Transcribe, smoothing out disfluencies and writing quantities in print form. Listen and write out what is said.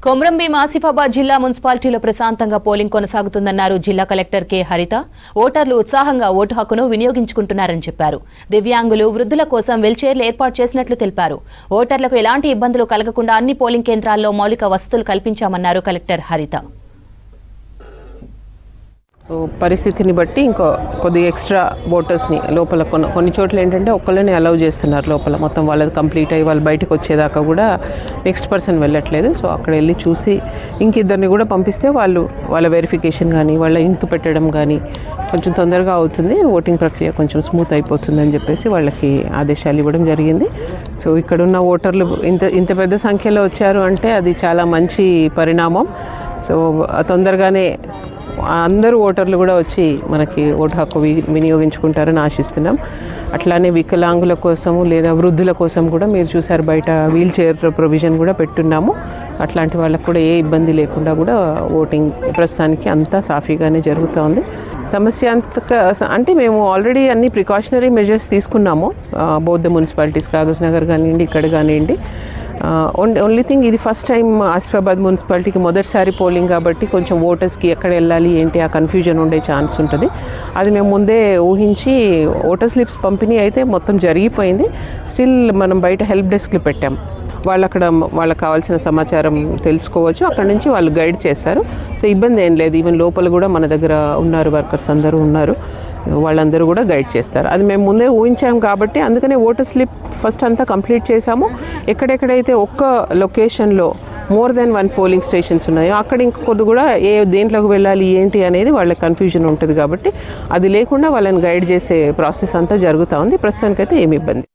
కొమ్రంభీం ఆసిఫాబాద్ జిల్లా మున్సిపాలిటీలో ప్రశాంతంగా పోలింగ్ కొనసాగుతుందన్నారు జిల్లా కలెక్టర్ కె హరిత. ఓటర్లు ఉత్సాహంగా ఓటు హక్కును వినియోగించుకుంటున్నారని చెప్పారు. దివ్యాంగులు, వృద్ధుల కోసం వీల్చైర్లు ఏర్పాటు చేసినట్లు తెలిపారు. ఓటర్లకు ఎలాంటి ఇబ్బందులు కలగకుండా అన్ని పోలింగ్ కేంద్రాల్లో మౌలిక వసతులు కల్పించామన్నారు కలెక్టర్ హరిత. సో పరిస్థితిని బట్టి కొద్దిగా ఎక్స్ట్రా ఓటర్స్ని లోపల కొన్ని చోట్ల ఏంటంటే ఒక్కళ్ళని అలౌ చేస్తున్నారు లోపల, మొత్తం వాళ్ళది కంప్లీట్ అయ్యి వాళ్ళు బయటకు వచ్చేదాకా కూడా నెక్స్ట్ పర్సన్ వెళ్ళట్లేదు. సో అక్కడ వెళ్ళి చూసి ఇంకిద్దరిని కూడా పంపిస్తే వాళ్ళ వెరిఫికేషన్ కానీ వాళ్ళ ఇంక్ పెట్టడం కానీ కొంచెం తొందరగా అవుతుంది, ఓటింగ్ ప్రక్రియ కొంచెం స్మూత్ అయిపోతుందని చెప్పేసి వాళ్ళకి ఆదేశాలు ఇవ్వడం జరిగింది. సో ఇక్కడున్న ఓటర్లు ఇంత పెద్ద సంఖ్యలో వచ్చారు అంటే అది చాలా మంచి పరిణామం. సో తొందరగానే అందరూ ఓటర్లు కూడా వచ్చి మనకి ఓటు హక్కు వినియోగించుకుంటారని ఆశిస్తున్నాం. అట్లానే వికలాంగుల కోసము లేదా వృద్ధుల కోసం కూడా మీరు చూసారు బయట వీల్ చైర్ ప్రొవిజన్ కూడా పెట్టున్నాము. అట్లాంటి వాళ్ళకు కూడా ఏ ఇబ్బంది లేకుండా కూడా ఓటింగ్ ప్రస్తుతానికి అంతా సాఫీగానే జరుగుతూ ఉంది. సమస్య అంటే మేము ఆల్రెడీ అన్ని ప్రికాషనరీ మెజర్స్ తీసుకున్నాము. బౌద్ధ మున్సిపాలిటీస్, కాగజ్ నగర్ కానివ్వండి, ఇక్కడ కానివ్వండి. ఓన్లీ థింగ్ ఇది ఫస్ట్ టైం ఆసిఫాబాద్ మున్సిపాలిటీకి మొదటిసారి పోలింగ్ కాబట్టి కొంచెం ఓటర్స్కి ఎక్కడ వెళ్ళాలి ఏంటి ఆ కన్ఫ్యూజన్ ఉండే ఛాన్స్ ఉంటుంది. అది మేము ముందే ఊహించి ఓటర్ స్లిప్స్ పంపిణీ అయితే మొత్తం జరిగిపోయింది. స్టిల్ మనం బయట హెల్ప్ డెస్క్లు పెట్టాం. వాళ్ళకి కావాల్సిన సమాచారం తెలుసుకోవచ్చు, అక్కడ నుంచి వాళ్ళు గైడ్ చేస్తారు. సో ఇబ్బంది ఏం లేదు. ఈవెన్ లోపల కూడా మన దగ్గర ఉన్నారు, వర్కర్స్ అందరూ ఉన్నారు, వాళ్ళందరూ కూడా గైడ్ చేస్తారు. అది మేము ముందే ఊహించాము కాబట్టి అందుకనే ఓటర్ స్లిప్ ఫస్ట్ అంతా కంప్లీట్ చేసాము. ఎక్కడెక్కడైతే ఒక్క లొకేషన్లో మోర్ దెన్ 1 పోలింగ్ స్టేషన్స్ ఉన్నాయో అక్కడ ఇంకొద్ది కూడా దేంట్లోకి వెళ్ళాలి ఏంటి అనేది వాళ్ళకి కన్ఫ్యూజన్ ఉంటుంది కాబట్టి అది లేకుండా వాళ్ళని గైడ్ చేసే ప్రాసెస్ అంతా జరుగుతూ ఉంది. ప్రస్తుతానికైతే ఏమి ఇబ్బంది.